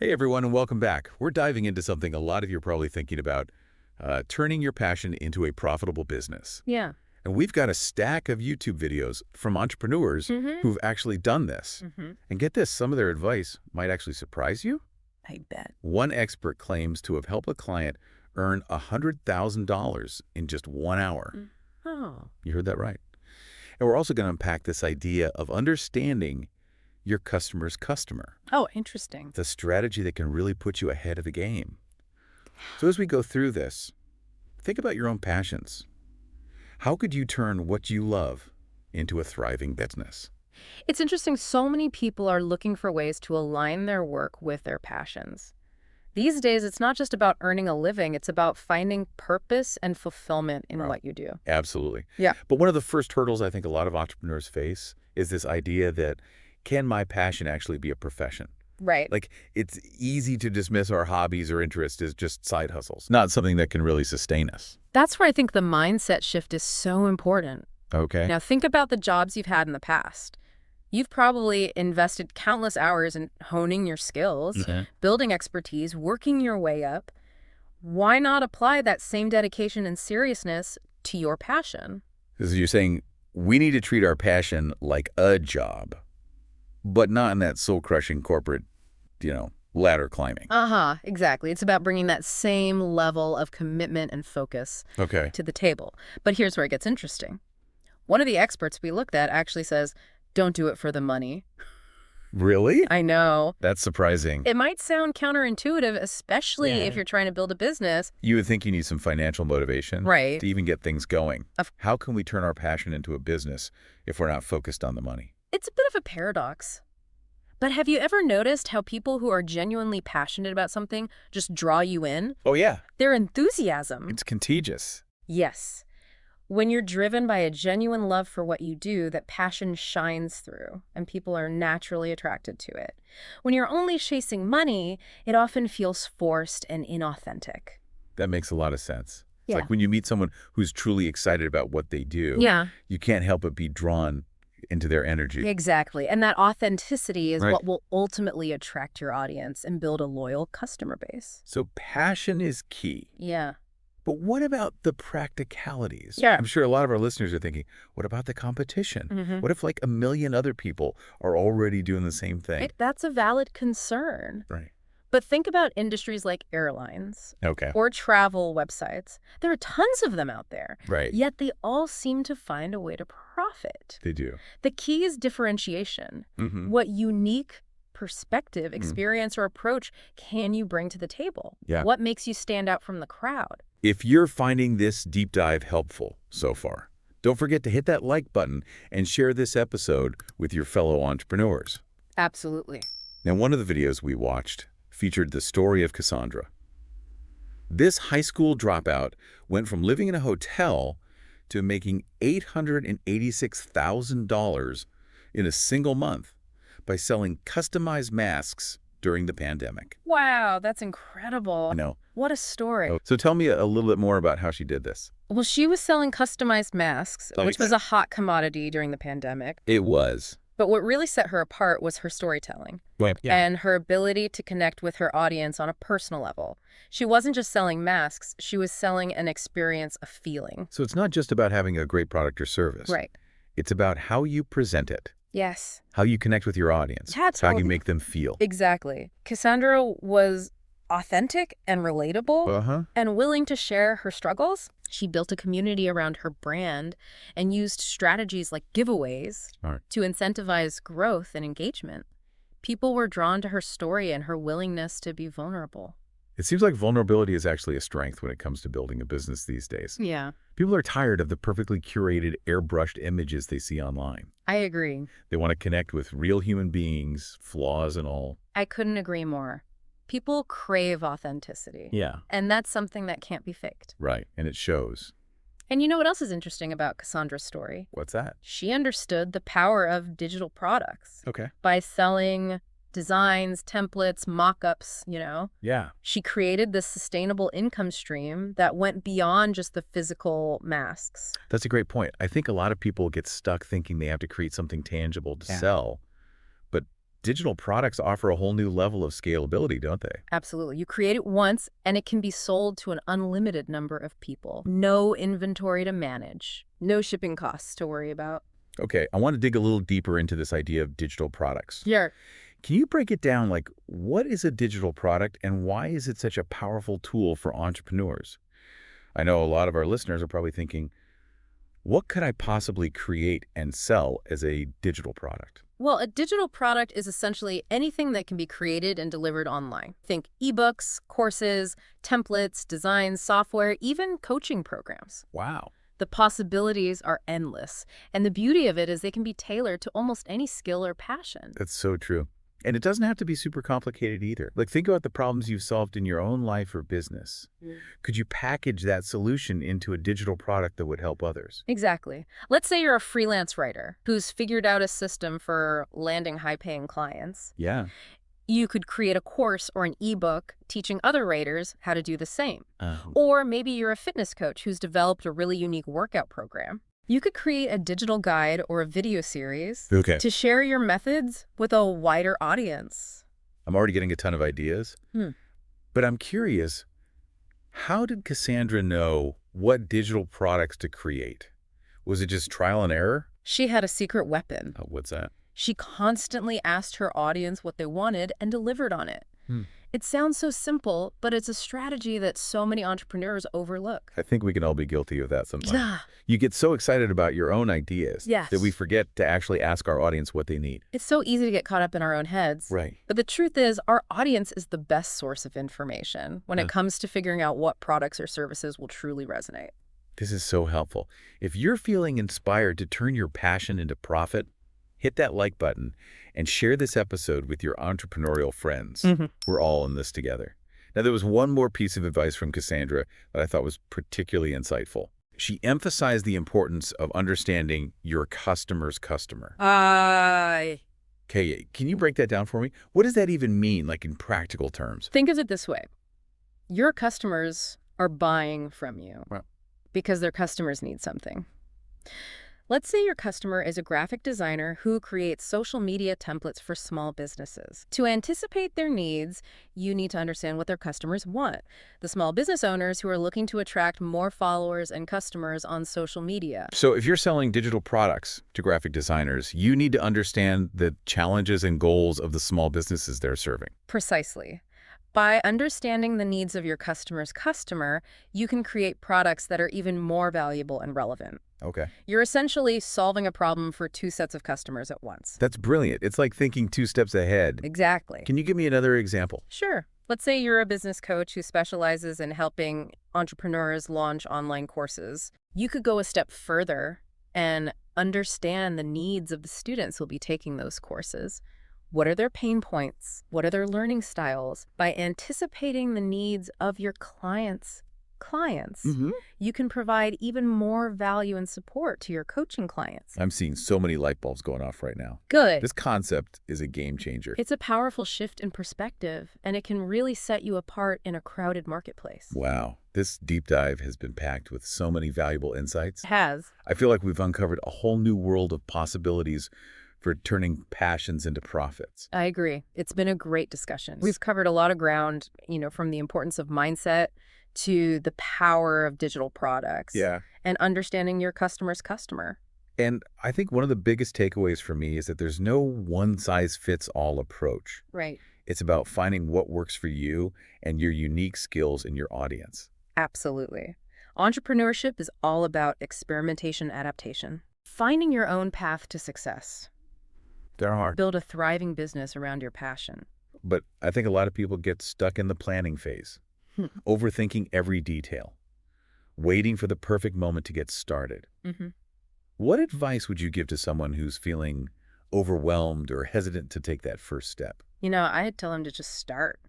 Hey everyone, and welcome back. We're diving into something a lot of you are probably thinking about, turning your passion into a profitable business. Yeah. And we've got a stack of YouTube videos from entrepreneurs Mm-hmm. who've actually done this. Mm-hmm. And get this, some of their advice might actually surprise you. I bet. One expert claims to have helped a client earn $100,000 in just 1 hour. Oh. You heard that right. And we're also going to unpack this idea of understanding your customer's customer. Oh, interesting. The strategy that can really put you ahead of the game. So as we go through this, think about your own passions. How could you turn what you love into a thriving business? It's interesting. So many people are looking for ways to align their work with their passions. These days, it's not just about earning a living. It's about finding purpose and fulfillment in what you do. Absolutely. Yeah. But one of the first hurdles I think a lot of entrepreneurs face is this idea that, can my passion actually be a profession? Right. Like, it's easy to dismiss our hobbies or interests as just side hustles, not something that can really sustain us. That's where I think the mindset shift is so important. Okay. Now, think about the jobs you've had in the past. You've probably invested countless hours in honing your skills, building expertise, working your way up. Why not apply that same dedication and seriousness to your passion? So you're saying we need to treat our passion like a job, but not in that soul-crushing corporate, ladder climbing. Exactly. It's about bringing that same level of commitment and focus to the table. But here's where it gets interesting. One of the experts we looked at actually says, don't do it for the money. Really? I know. That's surprising. It might sound counterintuitive, especially if you're trying to build a business. You would think you need some financial motivation Right. to even get things going. How can we turn our passion into a business if we're not focused on the money? It's a bit of a paradox. But have you ever noticed how people who are genuinely passionate about something just draw you in? Oh, yeah. Their enthusiasm. It's contagious. Yes. When you're driven by a genuine love for what you do, that passion shines through, and people are naturally attracted to it. When you're only chasing money, it often feels forced and inauthentic. That makes a lot of sense. It's Yeah. like when you meet someone who's truly excited about what they do, you can't help but be drawn into their energy. Exactly. And that authenticity is Right. what will ultimately attract your audience and build a loyal customer base. So passion is key. Yeah. But what about the practicalities? Yeah. I'm sure a lot of our listeners are thinking, what about the competition? Mm-hmm. What if like a million other people are already doing the same thing? Right? That's a valid concern. Right. But think about industries like airlines Okay. or travel websites. There are tons of them out there. Right. Yet they all seem to find a way to profit. They do. The key is differentiation. Mm-hmm. What unique perspective, experience, or approach can you bring to the table? Yeah. What makes you stand out from the crowd? If you're finding this deep dive helpful so far, don't forget to hit that like button and share this episode with your fellow entrepreneurs. Absolutely. Now, one of the videos we watched featured the story of Cassandra. This high school dropout went from living in a hotel to making $886,000 in a single month by selling customized masks during the pandemic. Wow, that's incredible. I know. What a story. So tell me a little bit more about how she did this. Well, she was selling customized masks, which was a hot commodity during the pandemic. It was. But what really set her apart was her storytelling Right. and her ability to connect with her audience on a personal level. She wasn't just selling masks, she was selling an experience, a feeling. So it's not just about having a great product or service. Right. It's about how you present it, Yes. how you connect with your audience, Yeah, how you make them feel. Exactly. Cassandra was authentic and relatable and willing to share her struggles. She built a community around her brand and used strategies like giveaways to incentivize growth and engagement. People were drawn to her story and her willingness to be vulnerable. It seems like vulnerability is actually a strength when it comes to building a business these days. Yeah, People are tired of the perfectly curated, airbrushed images they see online. I agree. They want to connect with real human beings, flaws and all. I couldn't agree more. People crave authenticity. Yeah. And that's something that can't be faked. Right. And it shows. And you know what else is interesting about Cassandra's story? What's that? She understood the power of digital products Okay. by selling designs, templates, mock-ups, Yeah. She created this sustainable income stream that went beyond just the physical masks. That's a great point. I think a lot of people get stuck thinking they have to create something tangible to sell, but digital products offer a whole new level of scalability, don't they? Absolutely. You create it once, and it can be sold to an unlimited number of people. No inventory to manage. No shipping costs to worry about. Okay, I want to dig a little deeper into this idea of digital products. Sure. Can you break it down, like, what is a digital product and why is it such a powerful tool for entrepreneurs? I know a lot of our listeners are probably thinking, what could I possibly create and sell as a digital product? Well, a digital product is essentially anything that can be created and delivered online. Think ebooks, courses, templates, designs, software, even coaching programs. Wow. The possibilities are endless, and the beauty of it is they can be tailored to almost any skill or passion. That's so true. And it doesn't have to be super complicated either. Like, think about the problems you've solved in your own life or business. Could you package that solution into a digital product that would help others? Exactly. Let's say you're a freelance writer who's figured out a system for landing high-paying clients. Yeah. You could create a course or an ebook teaching other writers how to do the same. Uh, Or maybe you're a fitness coach who's developed a really unique workout program. You could create a digital guide or a video series okay. to share your methods with a wider audience. I'm already getting a ton of ideas. Hmm. But I'm curious, how did Cassandra know what digital products to create? Was it just trial and error? She had a secret weapon. Oh, what's that? She constantly asked her audience what they wanted and delivered on it. It sounds so simple, but it's a strategy that so many entrepreneurs overlook. I think we can all be guilty of that sometimes. Yeah. You get so excited about your own ideas Yes. that we forget to actually ask our audience what they need. It's so easy to get caught up in our own heads. Right. But the truth is, our audience is the best source of information when it comes to figuring out what products or services will truly resonate. This is so helpful. If you're feeling inspired to turn your passion into profit, hit that like button and share this episode with your entrepreneurial friends. We're all in this together. Now, there was one more piece of advice from Cassandra that I thought was particularly insightful. She emphasized the importance of understanding your customer's customer. Okay, can you break that down for me? What does that even mean, like in practical terms? Think of it this way. Your customers are buying from you because their customers need something. Let's say your customer is a graphic designer who creates social media templates for small businesses. To anticipate their needs, you need to understand what their customers want. The small business owners who are looking to attract more followers and customers on social media. So if you're selling digital products to graphic designers, you need to understand the challenges and goals of the small businesses they're serving. Precisely. By understanding the needs of your customer's customer, you can create products that are even more valuable and relevant. Okay. You're essentially solving a problem for two sets of customers at once. That's brilliant. It's like thinking 2 steps ahead. Exactly. Can you give me another example? Sure. Let's say you're a business coach who specializes in helping entrepreneurs launch online courses. You could go a step further and understand the needs of the students who'll be taking those courses. What are their pain points? What are their learning styles? By anticipating the needs of your clients, you can provide even more value and support to your coaching clients. I'm seeing so many light bulbs going off right now. Good. This concept is a game changer. It's a powerful shift in perspective, and it can really set you apart in a crowded marketplace. Wow. This deep dive has been packed with so many valuable insights. It has. I feel like we've uncovered a whole new world of possibilities for turning passions into profits. I agree. It's been a great discussion. We've covered a lot of ground, from the importance of mindset to the power of digital products. Yeah. And understanding your customer's customer. And I think one of the biggest takeaways for me is that there's no one-size-fits-all approach. Right. It's about finding what works for you and your unique skills in your audience. Absolutely. Entrepreneurship is all about experimentation, adaptation. Finding your own path to success. They're hard. Build a thriving business around your passion. But I think a lot of people get stuck in the planning phase, overthinking every detail, waiting for the perfect moment to get started. What advice would you give to someone who's feeling overwhelmed or hesitant to take that first step? I'd tell them to just start.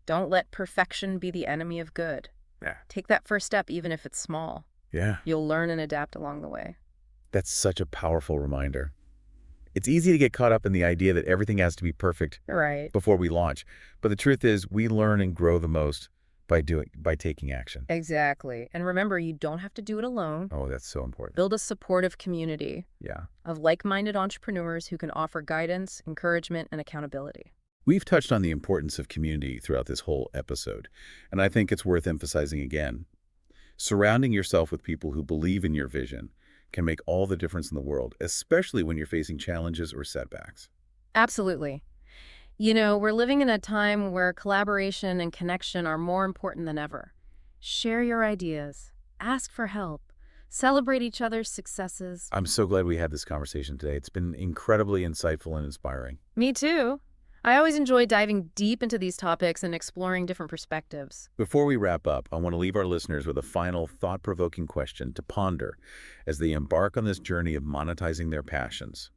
Don't let perfection be the enemy of good. Yeah. Take that first step, even if it's small. Yeah. You'll learn and adapt along the way. That's such a powerful reminder. It's easy to get caught up in the idea that everything has to be perfect Right. before we launch. But the truth is, we learn and grow the most by taking action. Exactly. And remember, you don't have to do it alone. Oh, that's so important. Build a supportive community Yeah. of like-minded entrepreneurs who can offer guidance, encouragement, and accountability. We've touched on the importance of community throughout this whole episode, and I think it's worth emphasizing again. Surrounding yourself with people who believe in your vision can make all the difference in the world, especially when you're facing challenges or setbacks. Absolutely. You know, we're living in a time where collaboration and connection are more important than ever. Share your ideas, ask for help, celebrate each other's successes. I'm so glad we had this conversation today. It's been incredibly insightful and inspiring. Me too. I always enjoy diving deep into these topics and exploring different perspectives. Before we wrap up, I want to leave our listeners with a final thought-provoking question to ponder as they embark on this journey of monetizing their passions.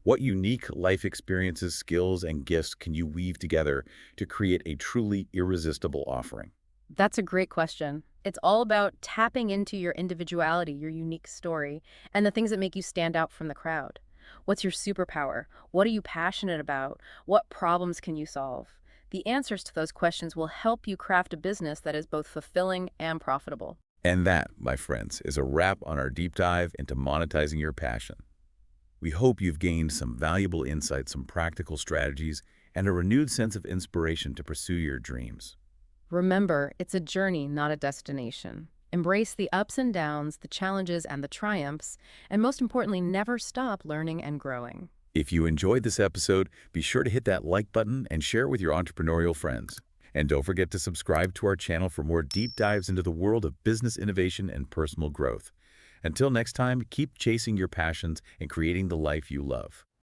What unique life experiences, skills, and gifts can you weave together to create a truly irresistible offering? That's a great question. It's all about tapping into your individuality, your unique story, and the things that make you stand out from the crowd. What's your superpower? What are you passionate about? What problems can you solve? The answers to those questions will help you craft a business that is both fulfilling and profitable. And that, my friends, is a wrap on our deep dive into monetizing your passion. We hope you've gained some valuable insights, some practical strategies, and a renewed sense of inspiration to pursue your dreams. Remember, it's a journey, not a destination. Embrace the ups and downs, the challenges and the triumphs, and most importantly, never stop learning and growing. If you enjoyed this episode, be sure to hit that like button and share it with your entrepreneurial friends. And don't forget to subscribe to our channel for more deep dives into the world of business innovation and personal growth. Until next time, keep chasing your passions and creating the life you love.